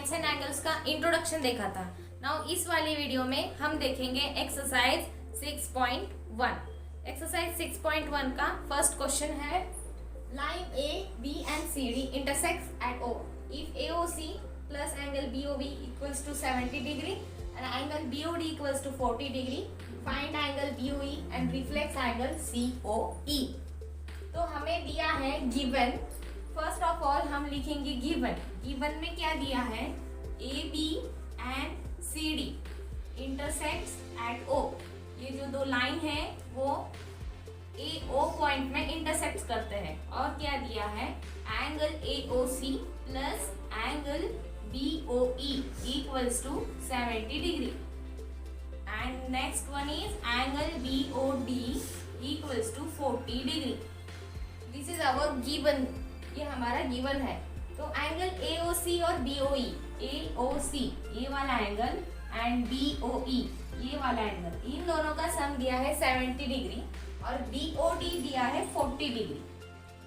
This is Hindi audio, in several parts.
साइड्स एंड एंगल्स का इंट्रोडक्शन देखा था। नाउ इस वाली वीडियो में हम देखेंगे एक्सरसाइज 6.1। एक्सरसाइज 6.1 का फर्स्ट क्वेश्चन है, line A B and C D intersects at O if AOC plus angle BOB equals to 70 degree and angle BOD equals to 40 degree, find angle BOE and reflex angle COE। तो हमें दिया है गिवन। फर्स्ट ऑफ ऑल हम लिखेंगे गिवन। गिवन में क्या दिया है, AB and CD intersects at O। ये जो दो लाइन है वो AO पॉइंट में इंटरसेक्ट करते हैं। और क्या दिया है, angle AOC plus angle BOE equals to 70 degree and next one is angle BOD equals to 40 degree. This is our given, ये हमारा गिवन है। तो एंगल AOC और BOE, AOC ये वाला एंगल एंड BOE ये वाला एंगल, इन दोनों का सम दिया है 70 डिग्री और BOD दिया है 40 डिग्री।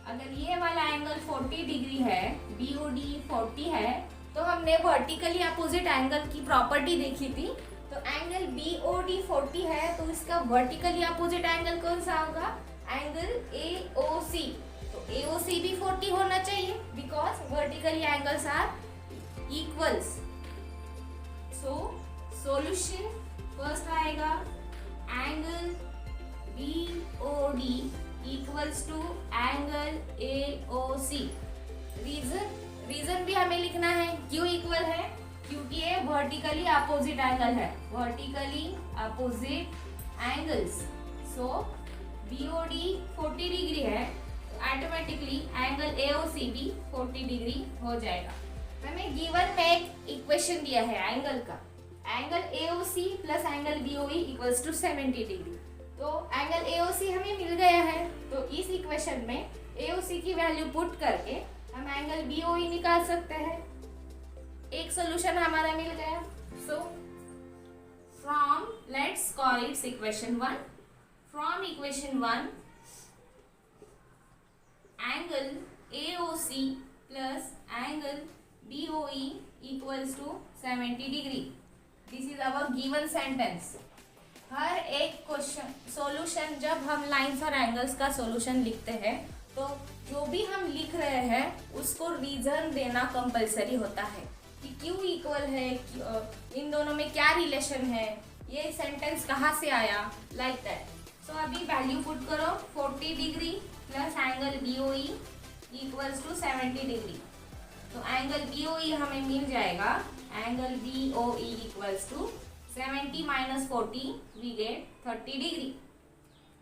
अगर ये वाला एंगल 40 डिग्री है, BOD 40 है, तो हमने वर्टिकली अपोजिट एंगल की प्रॉपर्टी देखी थी। तो एंगल BOD 40 है तो इसका वर्टिकली अपोजिट एंगल कौन सा होगा, एंगल AOC। तो AOC भी 40 होना चाहिए because vertically angles are equals. So solution first आएगा angle BOD equals to angle AOC। Reason भी हमें लिखना है, क्यों इक्वल है, क्योंकि ये वर्टिकली अपोजिट एंगल है, vertically opposite angles. So BOD 40 degree है, ऑटोमेटिकली एंगल AOC भी 40 डिग्री हो जाएगा। हमें गिवन में एक इक्वेशन दिया है एंगल का, angle AOC plus angle BOE equals to 70 degree. तो एंगल AOC हमें मिल गया है, तो इस इक्वेशन में AOC की वैल्यू पुट करके हम एंगल BOE निकाल सकते हैं। एक सॉल्यूशन हमारा मिल गया। So from, let's call it's equation 1। From equation 1 angle AOC plus angle BOE equals to 70 degree. This is our given sentence. हर एक क्वेश्चन सॉल्यूशन, जब हम लाइंस और एंगल्स का सॉल्यूशन लिखते हैं तो जो भी हम लिख रहे हैं उसको रीजन देना कंपलसरी होता है कि क्यों इक्वल है, इन दोनों में क्या रिलेशन है, ये सेंटेंस कहाँ से आया, लाइक दैट। सो अभी वैल्यू पुट करो, 40 degree plus angle BOE equals to 70 degree. तो एंगल BOE हमें मिल जाएगा, angle BOE equals to 70 minus 40 we get 30 degree.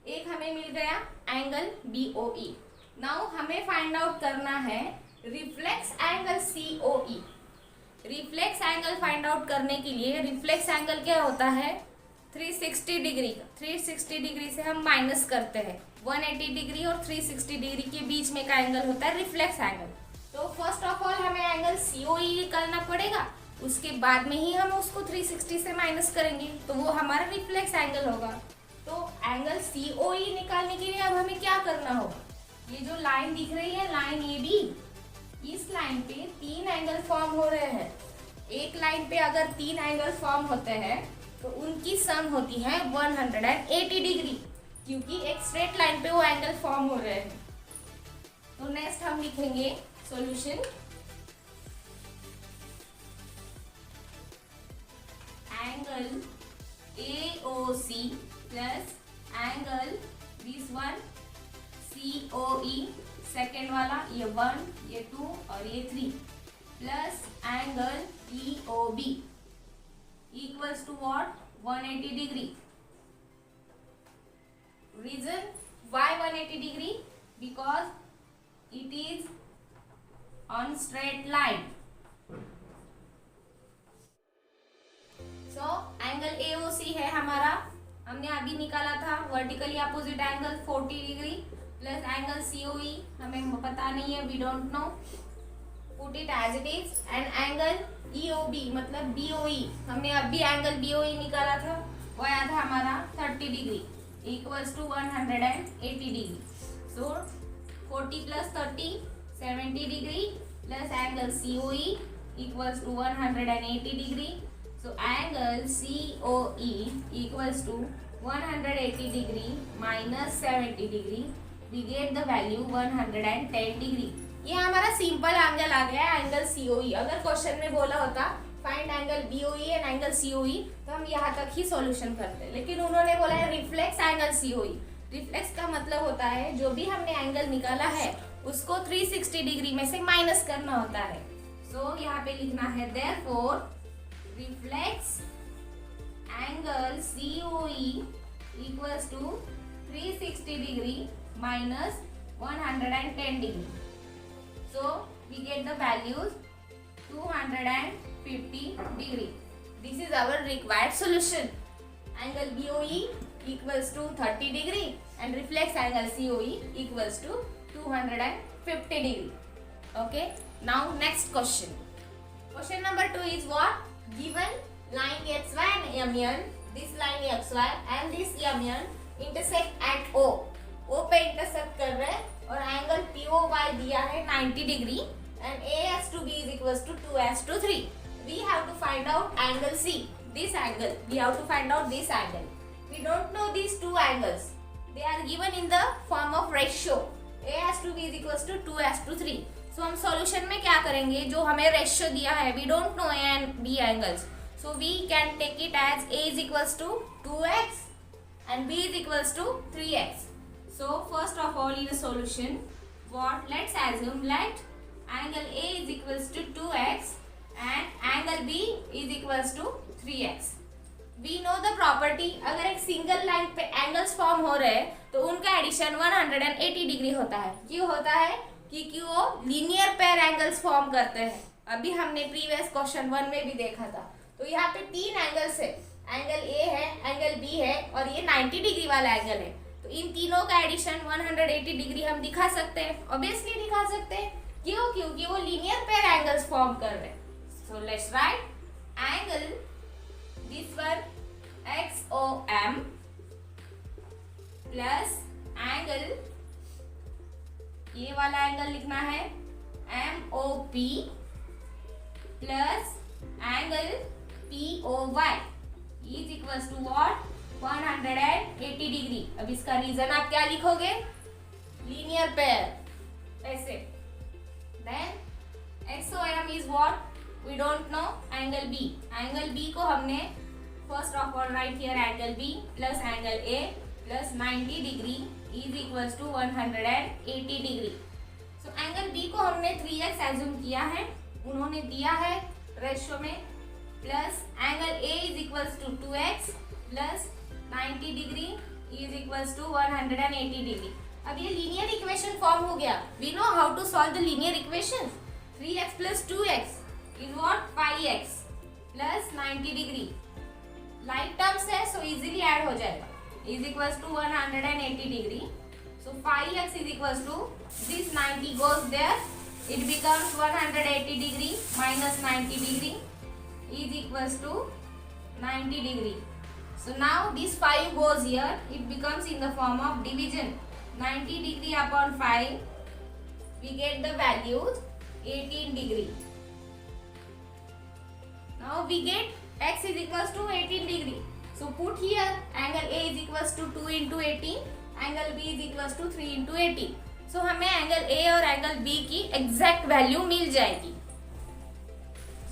एक हमें मिल गया एंगल BOE। नाउ हमें फाइंड आउट करना है reflex angle COE। Reflex angle find out करने के लिए, रिफ्लेक्स एंगल क्या होता है, 360 डिग्री का। 360 डिग्री से हम माइनस करते हैं, 180 डिग्री और 360 डिग्री के बीच में का एंगल होता है रिफ्लेक्स एंगल। तो फर्स्ट ऑफ ऑल हमें एंगल COE निकालना पड़ेगा, उसके बाद में ही हम उसको 360 से माइनस करेंगे तो वो हमारा रिफ्लेक्स एंगल होगा। तो एंगल COE निकालने के लिए अब हमें क्या करना होगा, ये जो लाइन दिख रही है, लाइन AB, इस लाइन पे 3 एंगल फॉर्म हो रहे हैं। एक लाइन पे अगर 3 एंगल फॉर्म होते हैं तो उनकी सम होती है 180 डिग्री, क्योंकि एक स्ट्रेट लाइन पे वो एंगल फॉर्म हो रहे हैं। तो नेक्स्ट हम लिखेंगे solution, angle AOC plus angle this one COE, second वाला ये 1, ये 2 और ये 3 plus angle BOB equals to what, 180 degree. Reason why 180 degree, because it is on straight line. So angle AOC है हमारा, हमने अभी निकाला था, vertically opposite angle 40 degree plus angle COE हमें पता नहीं है, we don't know, put it as it is, and angle EOB मतलब BOE, हमने अभी एंगल BOE निकाला था, वो आया था हमारा 30 degree equals to 180 degree. So 40 plus 30 70 degree plus angle COE equals to 180 degree. So angle COE equals to 180 degree minus 70 degree. We get the value 110 degree. ये हमारा सिंपल एंगल आ गया एंगल COE. अगर क्वेश्चन में बोला होता find angle BOE and angle COE तो हम यहाँ तक ही सॉल्यूशन करते, लेकिन उन्होंने बोला है रिफ्लेक्स एंगल COE. रिफ्लेक्स का मतलब होता है जो भी हमने एंगल निकाला है उसको 360 डिग्री में से माइनस करना होता है. सो यहाँ पे लिखना है therefore reflex angle COE equals to 360 degree minus 110 degree. So we get the values 250 degree. This is our required solution. Angle BOE equals to 30 degree and reflex angle COE equals to 250 degree. Okay. Now next question. Question number 2 is what? Given line XY and MN, this line XY and this MN intersect at O. O पे इंटरसेक्ट कर रहे हैं और एंगल POY दिया है 90 degree and AS to B is equals to 2S to 3. We have to find out angle C. This angle. We have to find out this angle. We don't know these two angles. They are given in the form of ratio. AS to B is equals to 2S to 3. So हम सॉल्यूशन में क्या करेंगे? जो हमें रेशियो दिया है, we don't know A and B angles. So we can take it as A is equals to 2x and B is equals to 3x. So first of all in the solution, let's assume that angle A is equals to 2x and angle B is equals to 3x. We know the property. अगर एक सिंगल लाइन पे एंगल्स फॉर्म हो रहे हैं तो उनका एडिशन 180 डिग्री होता है. क्यों होता है? क्योंकि वो लीनियर पेयर एंगल्स फॉर्म करते हैं. अभी हमने प्रीवियस क्वेश्चन 1 में भी देखा था. तो यहाँ पे 3 एंगल्स है. एंगल A है, एंगल B है और ये 90 डिग्री वाला एंगल है. तो इन तीनों का एडिशन 180 डिग्री हम दिखा सकते हैं. ऑब्वियसली दिखा सकते हैं. क्यों? क्योंकि वो लीनियर पेयर एंगल्स फॉर्म कर रहे हैं. So let's write angle this one XOM plus angle ये वाला एंगल लिखना है MOP plus angle POY is equals to what? 180 degree. अब इसका रीजन आप क्या लिखोगे? लीनियर पेयर ऐसे. Then XOM is what? We don't know. Angle B. Angle B को हमने first of all write here angle B plus angle A plus 90 degree is equals to 180 degree. So angle B को हमने 3x एज्यूम किया है. उन्होंने दिया है रेशियो में plus angle A is equals to 2x plus 90 degree is equals to 180 degree. अब ये लीनियर इक्वेशन फॉर्म हो गया. We know how to solve the linear equation. 3x plus 2x is what? 5x plus 90 degree. Like terms है सो इजीली ऐड हो जाएगा. Is equals to 180 degree. So 5x is equals to this 90 goes there. It becomes 180 degree minus 90 degree is equals to 90 degree. So now this 5 goes here, it becomes in the form of division. 90 degree upon 5, we get the values 18 degree. Now we get x is equals to 18 degree. So put here angle A is equals to 2 into 18, angle B is equals to 3 into 18. So हमें angle A और angle B की exact value मिल जाएगी.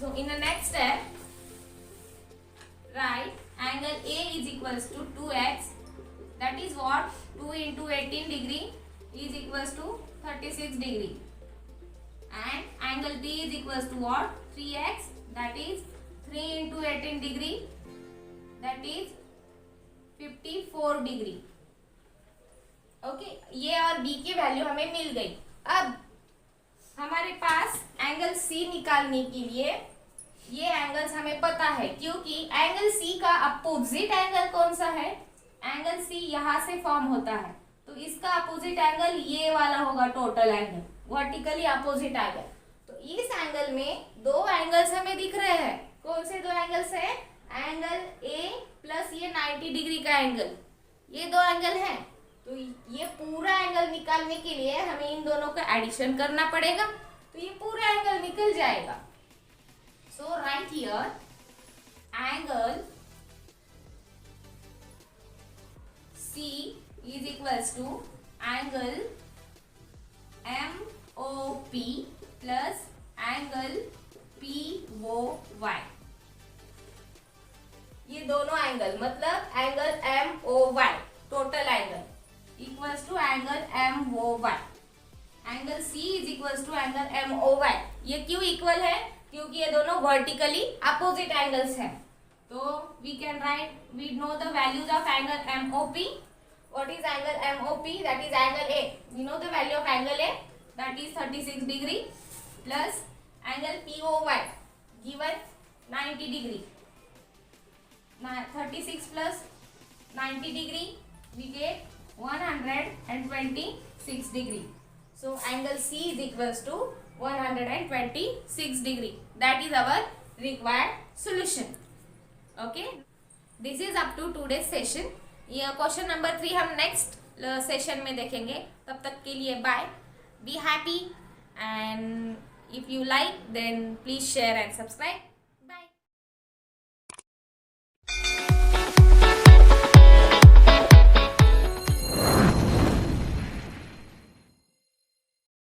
So in the next step, write angle A is equals to 2x, that is what? 2 into 18 degree is equals to 36 degree, and angle B is equals to what? 3x, that is 3 into 18 degree, that is 54 degree. Okay, ये और B की वैल्यू हमें मिल गई. अब हमारे पास एंगल C निकालने के लिए ये एंगल्स हमें पता है क्योंकि एंगल C का अपोजिट एंगल कौन सा है? एंगल C यहाँ से फॉर्म होता है तो इसका अपोजिट एंगल ये वाला होगा. Total angle vertically opposite angle. तो इस एंगल में दो एंगल्स हमें दिख रहे हैं. कौन से दो एंगल्स हैं? एंगल A प्लस ये 90 डिग्री का एंगल. ये दो एंगल हैं. तो ये पूरा एंगल निकालने के लिए हमें इन दोनों का एडिशन करना पड़ेगा. तो ये पूरा एंगल निकल जाएगा. write here angle C is equals to angle MOP plus angle POY. ये दोनों एंगल मतलब angle MOY total angle equals to angle MOY. Angle C is equals to angle MOY. ये क्यों इक्वल है? क्योंकि ये दोनों वर्टिकली अपोजिट एंगल्स हैं. तो we can write, we know the values of angle MOP. What is angle MOP? That is angle A. We know the value of angle A, that is 36 degree plus angle POY given 90 degree. 36 plus 90 degree we get 126 degree. So angle C is equals to 126 degree. That is our required solution. Okay. This is up to today's session. ये क्वेश्चन नंबर 3 हम नेक्स्ट सेशन में देखेंगे. तब तक के लिए bye. Be happy and if you like then please share and subscribe.